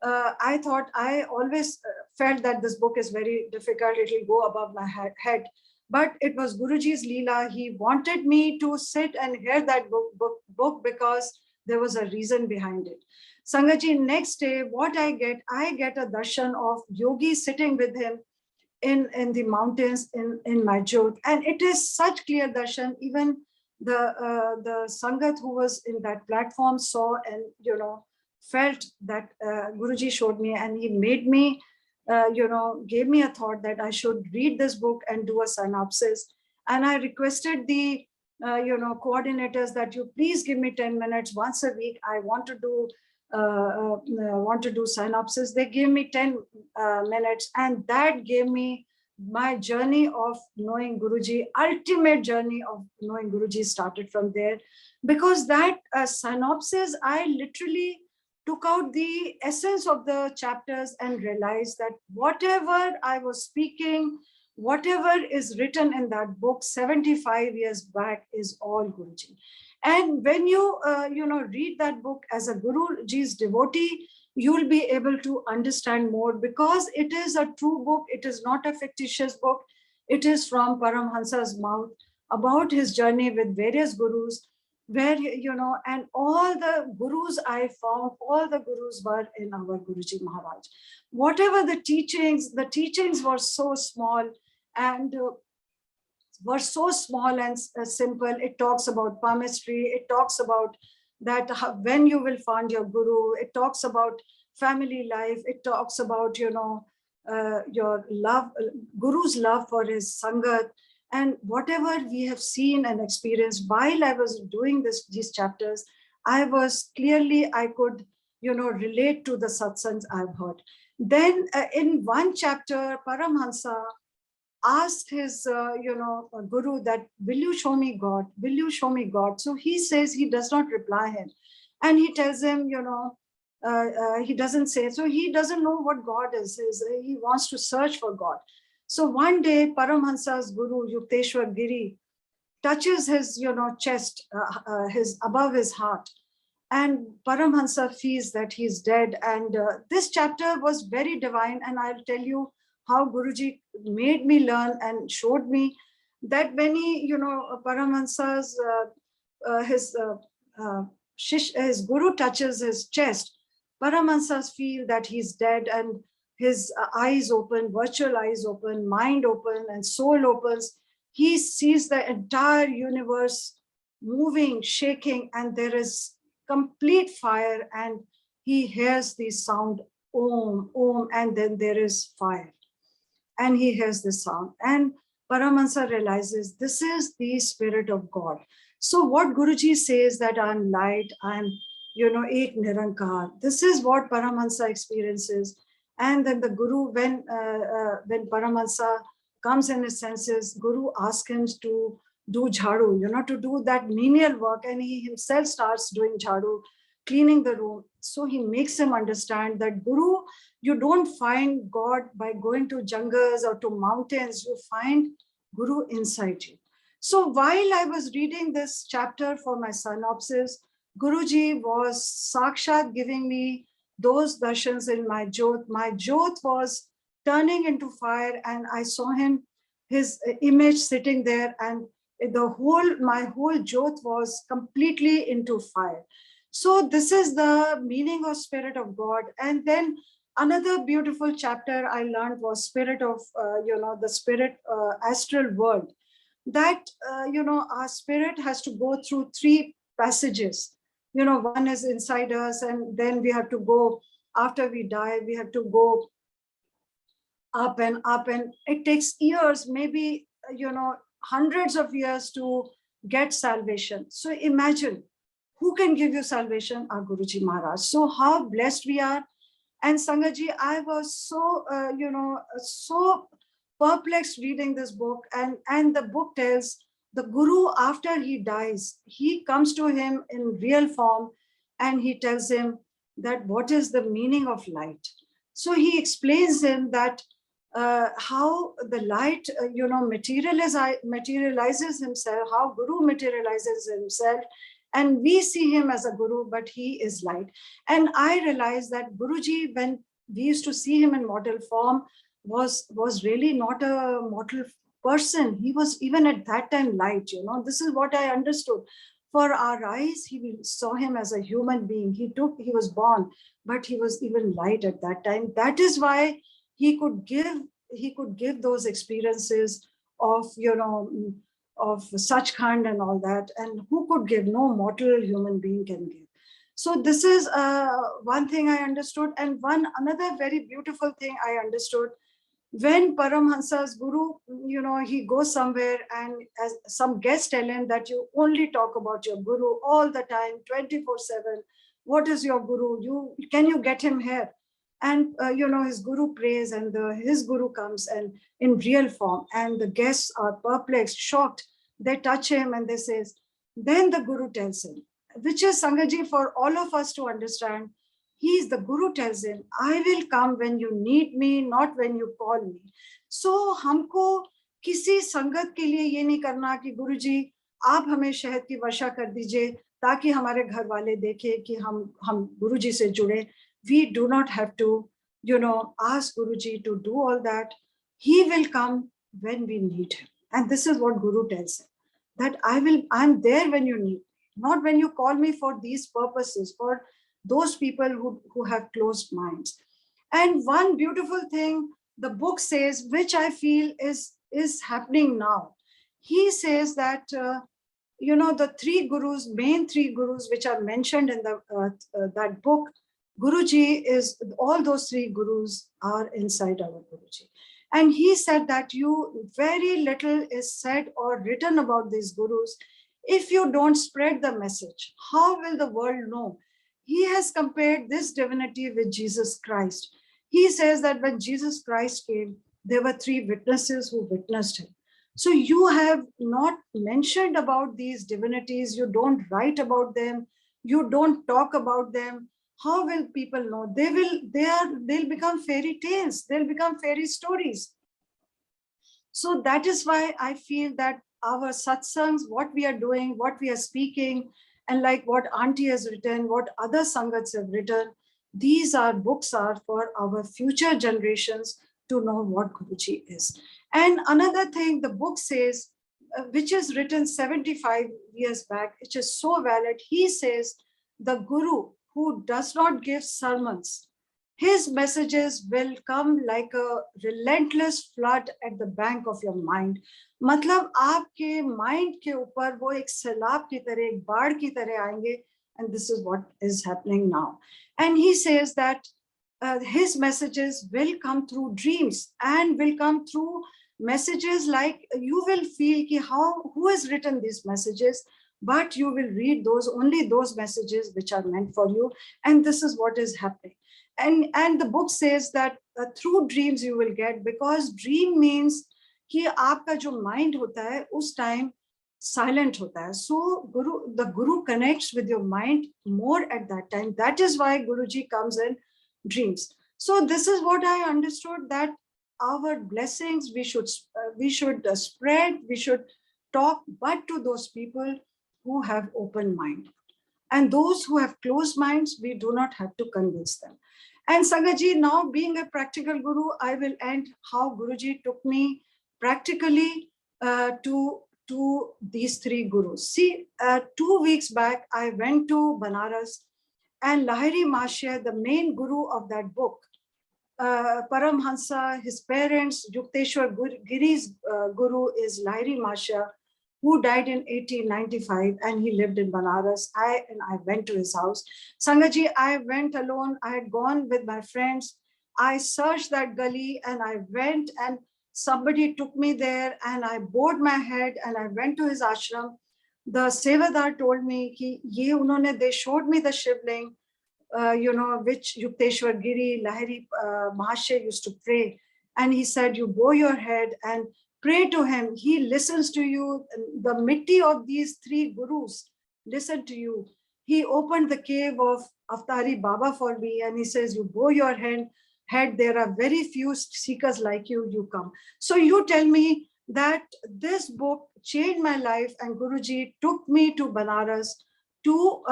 I thought, I always felt that this book is very difficult. It will go above my head. But it was Guruji's Leela. He wanted me to sit and hear that book because there was a reason behind it. Sangatji, next day, what I get a darshan of yogi sitting with him in the mountains in my Jyot. And it is such clear darshan. Even the Sangat who was in that platform saw and, you know, felt that Guruji showed me, and he made me, you know, gave me a thought that I should read this book and do a synopsis. And I requested the, you know, coordinators that you please give me 10 minutes once a week. I want to do synopsis. They gave me 10 minutes, and that gave me my journey of knowing Guruji. Ultimate journey of knowing Guruji started from there, because that synopsis, I literally took out the essence of the chapters and realized that whatever I was speaking, whatever is written in that book 75 years back is all Guruji. And when you, you know, read that book as a Guruji's devotee, you'll be able to understand more, because it is a true book. It is not a fictitious book. It is from Paramhansa's mouth about his journey with various gurus, where, you know, and all the gurus I found, all the gurus were in our Guruji Maharaj. Whatever the teachings were so small and simple. It talks about palmistry. It talks about that when you will find your guru. It talks about family life. It talks about, you know, your love, Guru's love for his Sangat. And whatever we have seen and experienced while I was doing these chapters, I could, you know, relate to the satsangs I've heard. Then in one chapter, Paramhansa asked his, you know, guru that, will you show me God? Will you show me God? So he says, he does not reply him. And he tells him, you know, he doesn't say, so he doesn't know what God is. He wants to search for God. So one day, Paramhansa's guru, Yukteswar Giri, touches his, you know, chest, his above his heart. And Paramhansa feels that he's dead. And this chapter was very divine. And I'll tell you how Guruji made me learn and showed me that when he, you know, Paramhansa's, his guru touches his chest, Paramahansas feel that he's dead, and his eyes open, virtual eyes open, mind open, and soul opens. He sees the entire universe moving, shaking, and there is complete fire, and he hears the sound Om, Om, and then there is fire. And he hears the sound. And Paramahansa realizes this is the spirit of God. So what Guruji says that I'm light, I'm, you know, Ek Nirankar. This is what Paramahansa experiences. And then the Guru, when Paramahansa comes in his senses, Guru asks him to do jharu, you know, to do that menial work. And he himself starts doing jharu, cleaning the room. So he makes him understand that Guru, you don't find God by going to jungles or to mountains. You find Guru inside you. So while I was reading this chapter for my synopsis, Guruji was Sakshat giving me those darshans in my jyot. My jyot was turning into fire, and I saw him, his image sitting there, and my whole jyot was completely into fire. So this is the meaning of Spirit of God. And then another beautiful chapter I learned was Spirit of, you know, the spirit astral world. That, you know, our spirit has to go through 3 passages. You know, one is inside us, and then we have to go, after we die, we have to go up and up, and it takes years, maybe, you know, hundreds of years to get salvation. So imagine, who can give you salvation? Our Guruji Maharaj. So how blessed we are. And Sangaji, I was so, you know, so perplexed reading this book. And the book tells the Guru, after he dies, he comes to him in real form, and he tells him that what is the meaning of light. So he explains him that how the light, you know, materializes himself, how Guru materializes himself. And we see him as a Guru, but he is light. And I realized that Guruji, when we used to see him in mortal form, was really not a mortal person. He was even at that time light, you know. This is what I understood. For our eyes, we saw him as a human being. He was born, but he was even light at that time. That is why he could give those experiences of, you know, Sachkhand and all that, and who could give? No mortal human being can give. So this is one thing I understood. And another very beautiful thing I understood, when Paramhansa's guru, he goes somewhere and as some guests tell him that you only talk about your guru all the time, 24/7. What is your guru? Can you get him here? And his guru prays, and his guru comes and in real form, and the guests are perplexed, shocked. They touch him and they say, then the guru tells him, which is Sangaji for all of us to understand. The guru tells him, I will come when you need me, not when you call me. So हमको किसी संगत के लिए ये नहीं करना कि गुरुजी आप हमें शहद की वर्षा कर दीजिए ताकि हमारे घर वाले देखें कि हम गुरुजी से जुड़े. We do not have to, ask Guruji to do all that. He will come when we need him. And this is what Guru tells him, that I'm there when you need, not when you call me for these purposes, for those people who have closed minds. And one beautiful thing the book says, which I feel is happening now. He says that, the main three gurus, which are mentioned in that book, Guruji all those three gurus are inside our Guruji. And he said that very little is said or written about these gurus. If you don't spread the message, how will the world know? He has compared this divinity with Jesus Christ. He says that when Jesus Christ came, there were three witnesses who witnessed him. So you have not mentioned about these divinities. You don't write about them. You don't talk about them. How will people know? They'll become fairy tales. They'll become fairy stories. So that is why I feel that our satsangs, what we are doing, what we are speaking, and like what Aunty has written, what other sangats have written, these books are for our future generations to know what Guruji is. And another thing the book says, which is written 75 years back, which is so valid. He says, the Guru who does not give sermons, his messages will come like a relentless flood at the bank of your mind. मतलब आपके mind के ऊपर वो एक सैलाब की तरह, एक बाढ़ की तरह आएंगे. And this is what is happening now. And he says that his messages will come through dreams and will come through messages like you will feel ki who has written these messages, but you will read only those messages which are meant for you. And this is what is happening. And the book says that through dreams you will get, because dream means कि आपका जो mind होता है उस time silent होता है. So the Guru connects with your mind more at that time. That is why Guruji comes in dreams. So this is what I understood, that our blessings we should spread, we should talk, but to those people who have open mind. And those who have closed minds, we do not have to convince them. And Sangaji, now being a practical Guru, I will end how Guruji took me practically to these three gurus. See, 2 weeks back, I went to Banaras, and Lahiri Mahashaya, the main guru of that book, Paramhansa, his parents, Yukteswar Giri's guru is Lahiri Mahashaya, who died in 1895, and he lived in Banaras. I went to his house. Sangaji, I went alone. I had gone with my friends. I searched that gully, and I went, and somebody took me there, and I bowed my head, and I went to his ashram. The Sevadar told me, they showed me the Shivling, which Yukteswar Giri, Lahiri Mahashaya used to pray. And he said, you bow your head and pray to him. He listens to you. The mitti of these three gurus listen to you. He opened the cave of Aftari Baba for me, and he says, you bow your head. There are very few seekers like you, you come. So you tell me that this book changed my life, and Guruji took me to Banaras, to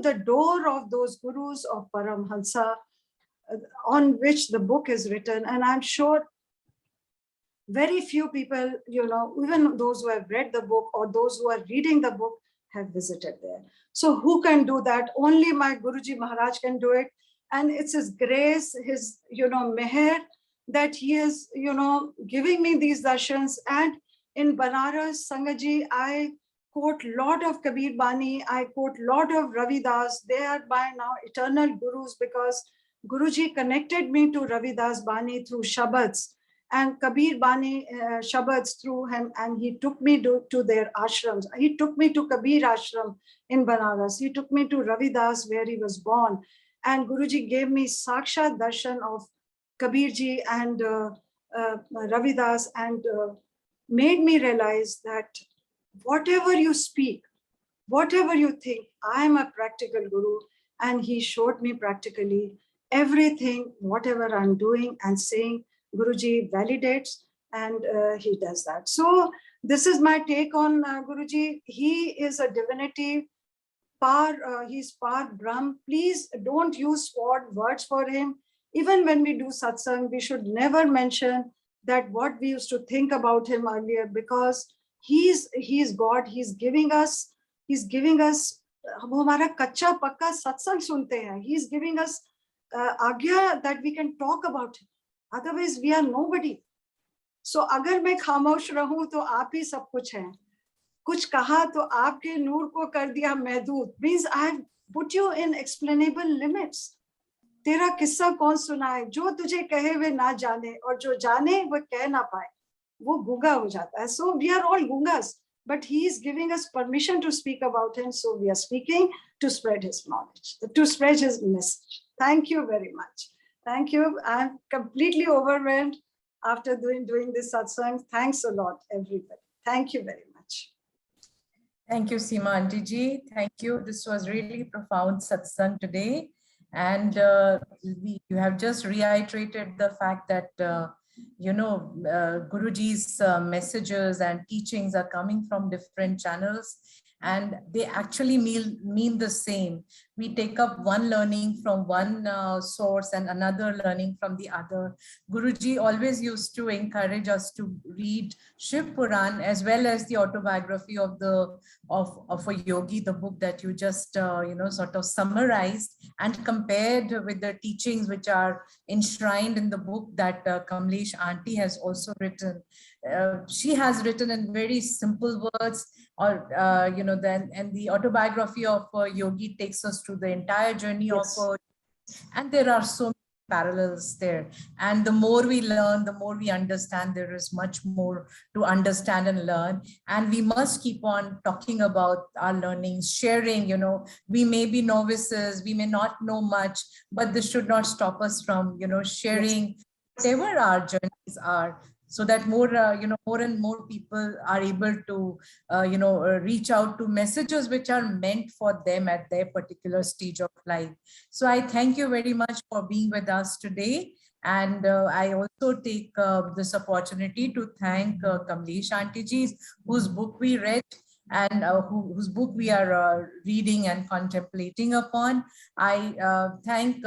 the door of those gurus of Paramhansa, on which the book is written. And I'm sure very few people, even those who have read the book or those who are reading the book, have visited there. So who can do that? Only my Guruji Maharaj can do it. And it's his grace, his, meher, that he is, giving me these darshans. And In Banaras, Sangaji, I quote lot of Kabir Bani, I quote lot of Ravidas. They are by now eternal gurus because Guruji connected me to Ravidas Bani through Shabads and Kabir Bani Shabads through him, and he took me to their ashrams. He took me to Kabir Ashram in Banaras. He took me to Ravidas where he was born. And Guruji gave me Sakshat Darshan of Kabirji and Ravidas and made me realize that whatever you speak, whatever you think, I am a practical guru, and he showed me practically everything, whatever I'm doing and saying, Guruji validates, and he does that. So this is my take on Guruji. He is a divinity, he's Par Brahm. Please don't use words for him. Even when we do satsang, we should never mention that what we used to think about him earlier, because he's God. He's giving us हम हमारा कच्चा पक्का सत्संग सुनते हैं. He's giving us आज्ञा that we can talk about him. Otherwise we are nobody. So अगर मैं खामोश रहूं तो आप ही सब कुछ हैं. कुछ कहा तो आपके नूर को कर दिया महदूद. Means I have put you in explainable limits. तेरा किस्सा कौन सुनाए, जो तुझे कहे वे ना जाने, और जो जाने वो कह ना पाए, वो गूंगा हो जाता है. So we are all gungas, but he is giving us permission to speak about him. So we are speaking to spread his knowledge, to spread his message. Thank you very much. Thank you. I'm completely overwhelmed after doing this satsang. Thanks a lot, everybody. Thank you very much. Thank you, Seema Aunty ji. Thank you. This was really profound satsang today. And you have just reiterated the fact that, Guruji's messages and teachings are coming from different channels, and they actually mean the same. We take up one learning from one source and another learning from the other. Guruji always used to encourage us to read Shiv Puran as well as the autobiography of a yogi, the book that you just sort of summarized and compared with the teachings which are enshrined in the book that Kamlesh Aunty has also written. She has written in very simple words, or and the autobiography of a yogi takes us through the entire journey of and there are so many parallels there. And the more we learn, the more we understand. There is much more to understand and learn, and we must keep on talking about our learnings, sharing. We may be novices, we may not know much, but this should not stop us from sharing whatever our journeys are, so that more and more people are able to reach out to messages which are meant for them at their particular stage of life. So I thank you very much for being with us today. And I also take this opportunity to thank Kamlesh Aunty ji, whose book we read and whose book we are reading and contemplating upon. I thank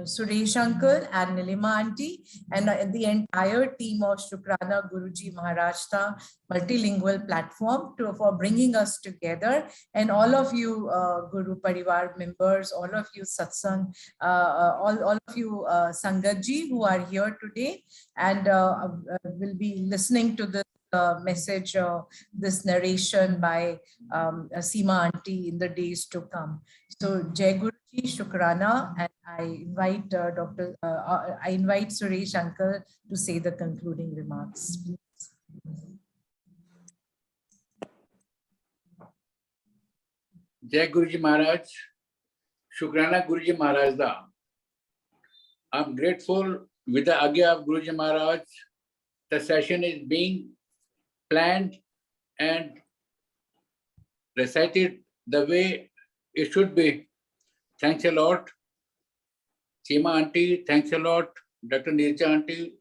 Suresh Uncle and Nilima Aunty and the entire team of Shukrana Guruji Maharaj Tha multilingual platform for bringing us together, and all of you Guru Parivar members, all of you satsang, all of you Sangatji who are here today and will be listening to this message, this narration by Seema Aunty in the days to come. So Jai Guruji, Shukrana, and I invite I invite Suresh Uncle to say the concluding remarks. Jai Guruji Maharaj, Shukrana Guruji Maharaj da. I'm grateful with the Agya of Guruji Maharaj. The session is being planned and recited the way it should be. Thanks a lot. Seema Aunty, thanks a lot. Dr. Nircha Aunty,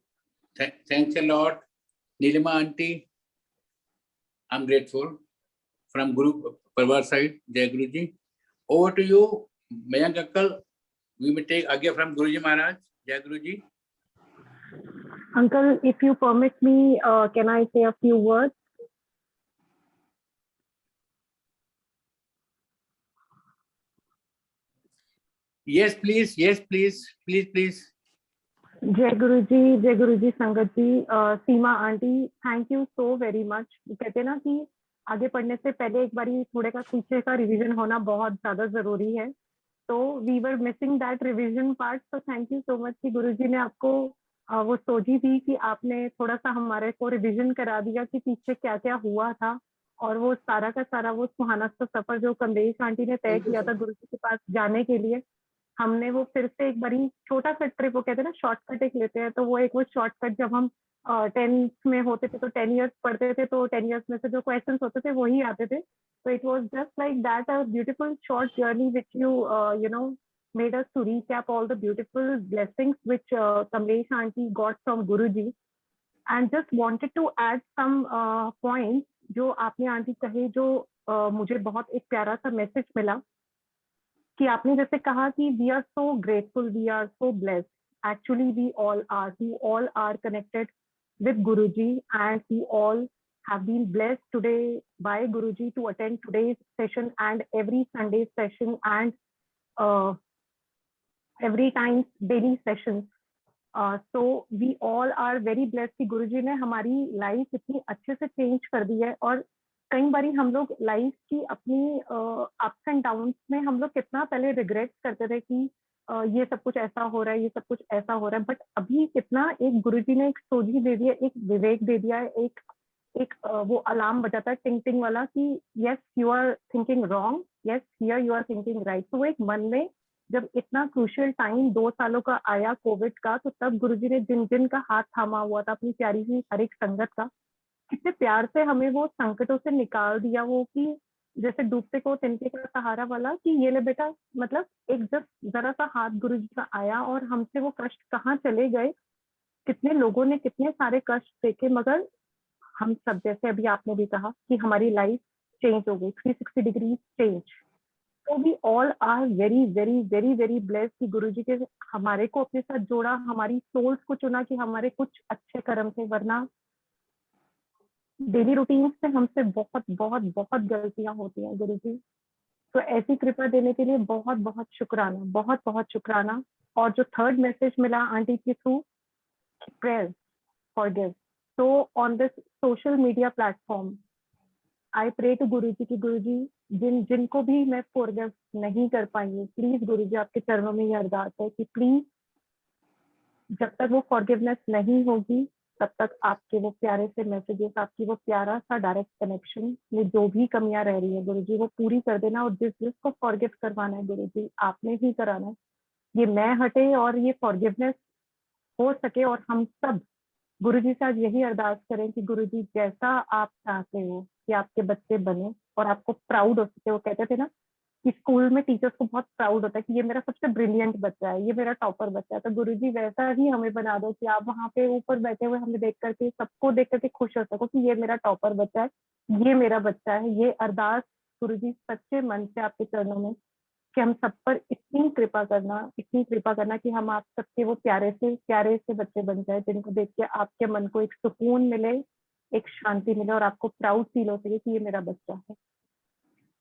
thanks a lot. Nilima Aunty, I'm grateful. From Guru Parivar side, Jai Guruji. Over to you, Mayank Uncle. We may take Agya from Guruji Maharaj. Jai Guruji. Uncle, if you permit me, can I say a few words? Yes, please. Yes, please. Please, please. जय गुरु जी संगत जी, Seema aunty, thank you so very much. कहते हैं ना कि आगे पढ़ने से पहले एक बारी थोड़े का पीछे का रिवीजन होना बहुत ज्यादा जरूरी है। तो we were missing that revision part, तो थैंक यू सो मच कि गुरुजी ने आपको वो सोची थी कि आपने थोड़ा सा हमारे को रिवीजन करा दिया कि पीछे क्या क्या हुआ था। और वो सारा का सारा वो सुहाना सा सफर जो कमलेश आंटी ने तय किया था गुरुजी के पास जाने के लिए, हमने वो फिर से एक बारी छोटा सा ट्रिप, वो कहते हैं ना शॉर्टकट एक लेते हैं, तो वो एक वो शॉर्टकट जब हम 10th में होते थे तो 10 years पढ़ते थे, तो 10 years में से जो क्वेश्चंस होते थे वही आते थे। So it was just like that, a beautiful short journey which you made us to recap all the beautiful blessings which Kamlesh Aunty got from Guruji. And just wanted to add some points जो आपने aunty कहे, जो मुझे बहुत एक प्यारा सा message मिला कि आपने जैसे कहा कि we are so grateful, we are so blessed, actually we all are connected with Guruji, and we all have been blessed today by Guruji to attend today's session and every Sunday session and every time daily sessions. So we all are very blessed कि गुरुजी ने हमारी life इतनी अच्छे से change कर दी है। और कई बारी हम लोग लाइफ की अपनी अप्स एंड डाउन्स में हम लोग कितना पहले रिग्रेट करते थे कि ये सब कुछ ऐसा हो रहा है, ये सब कुछ ऐसा हो रहा है, बट अभी कितना एक गुरुजी ने एक सोझी दे दिया, एक विवेक दे दिया है, एक एक वो अलार्म बजाता है टिंग टिंग वाला कि yes you are thinking wrong, yes here you are thinking right. तो वो एक मन में जब इतना क्रूशियल टाइम 2 सालों का आया कोविड का, तो तब गुरुजी ने जिन जिन का हाथ थामा हुआ था अपनी प्यारी सी हर एक संगत का, कितने प्यार से हमें वो संकटों से निकाल दिया, वो कि जैसे डूबते को तिनके का सहारा वाला कि ये ले बेटा, मतलब एक जब जरा सा हाथ गुरुजी का आया और हमसे वो कष्ट कहाँ चले गए। कितने लोगों ने कितने सारे कष्ट देखे, मगर हम सब, जैसे अभी आपने भी कहा कि हमारी लाइफ चेंज हो गई, 360 डिग्री चेंज। तो we all are very very very very blessed कि गुरुजी के हमारे को अपने साथ जोड़ा, हमारी सोल्स को चुना कि हमारे कुछ अच्छे कर्म थे, वरना डेली रूटीन से हमसे बहुत बहुत बहुत गलतियां होती हैं गुरुजी। तो ऐसी कृपा देने के लिए बहुत बहुत शुक्राना, बहुत बहुत शुक्राना। और जो थर्ड मैसेज मिला आंटी के through, prayer forgive, so on this social media platform I pray to गुरुजी कि गुरुजी जिनको भी मैं फॉरगिव नहीं कर पाई हूँ, प्लीज गुरुजी आपके चरणों में ये अरदास है कि प्लीज जब तक वो फॉरगिवनेस नहीं होगी तब तक आपके वो प्यारे से मैसेजेस, आपकी वो प्यारा सा डायरेक्ट कनेक्शन में जो भी कमियां रह रही है गुरुजी वो पूरी कर देना। और जिसको फॉरगिव करवाना है गुरुजी आपने ही कराना है, ये मैं हटे और ये फॉरगिवनेस हो सके। और हम सब गुरुजी से आज यही अरदास करें कि गुरुजी जैसा आप चाहते हो कि आपके बच्चे बने और आपको प्राउड हो सके। वो कहते थे ना कि स्कूल में टीचर्स को बहुत प्राउड होता है कि ये मेरा सबसे ब्रिलियंट बच्चा है, ये मेरा टॉपर बच्चा है। तो गुरुजी वैसा ही हमें बना दो कि आप वहाँ पे ऊपर बैठे हुए हमें देख करके, सबको देख करके खुश हो सको कि ये मेरा टॉपर बच्चा है, ये मेरा बच्चा है। ये अरदास गुरुजी सच्चे मन से आपके चरणों में कि हम सब पर इतनी कृपा करना, इतनी कृपा करना कि हम आप सबके वो प्यारे से बच्चे बन जाए, जिनको देख के आपके मन को एक सुकून मिले, एक शांति मिले और आपको प्राउड फील हो सके कि ये मेरा बच्चा है।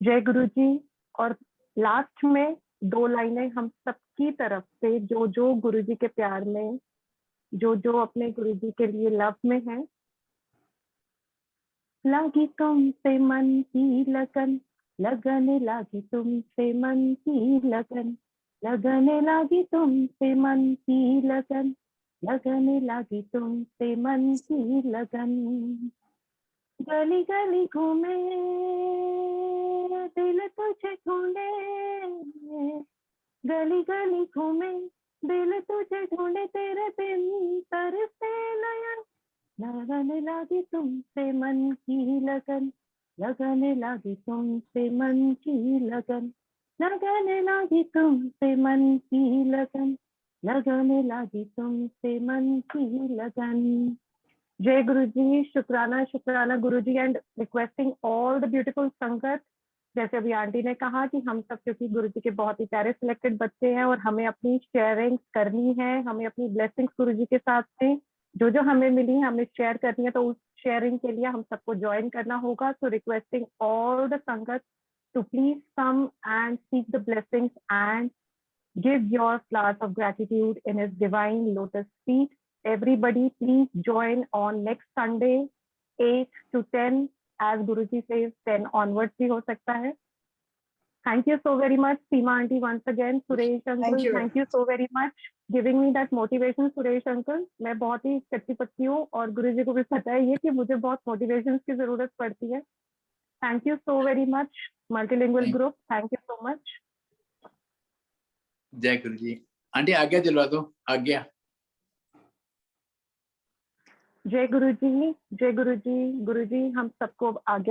जय गुरु जी। और लास्ट में 2 लाइनें हम सबकी तरफ से, जो जो गुरु जी के प्यार में, जो जो अपने गुरु जी के लिए लव में है। लगी तुमसे मन की लगन, लगन लगी तुमसे मन की लगन, लगन लगी तुमसे मन की लगन, लगन लगी तुमसे मन की लगन। गली गली घूमे दिल तुझे ढूंढे, गली गली घूमे दिल तुझे ढूंढे, तेरे बिन तरसे नयन, लगन लगी तुमसे मन की लगन, लगन लगी तुमसे मन की लगन, लगन लगी तुमसे मन की लगन, लगन लगी तुमसे मन की लगन। जय गुरु जी, शुक्राना शुक्राना गुरु जी। And requesting all the beautiful संगत, जैसे अभी आंटी ने कहा कि हम सब क्योंकि गुरु जी के बहुत ही प्यारे सिलेक्टेड बच्चे हैं और हमें अपनी शेयरिंग करनी है, हमें अपनी ब्लेसिंग्स गुरु जी के साथ में जो जो हमें मिली है हमें शेयर करनी है, तो उस शेयरिंग के लिए हम सबको ज्वाइन करना होगा। So requesting all the sangat to please come and seek the blessings and give your flowers of gratitude in his divine lotus feet. Everybody, please join on next Sunday, 8 to 10, as Guruji says, 10 onwards भी हो सकता है. Thank you so very much, Seema Aunty, once again. Suresh Uncle, thank you so very much giving me that motivation, Suresh Uncle. मैं बहुत ही कच्ची पक्की हूँ और गुरुजी को भी पता है ये कि मुझे बहुत motivations की जरूरत पड़ती है. Thank you so very much, Multilingual Group. Thank you so much. जय गुरु जी. आंटी आज्ञा दिलवा दो. आज्ञा. जय गुरुजी, जय गुरुजी. गुरुजी हम सबको आज्ञा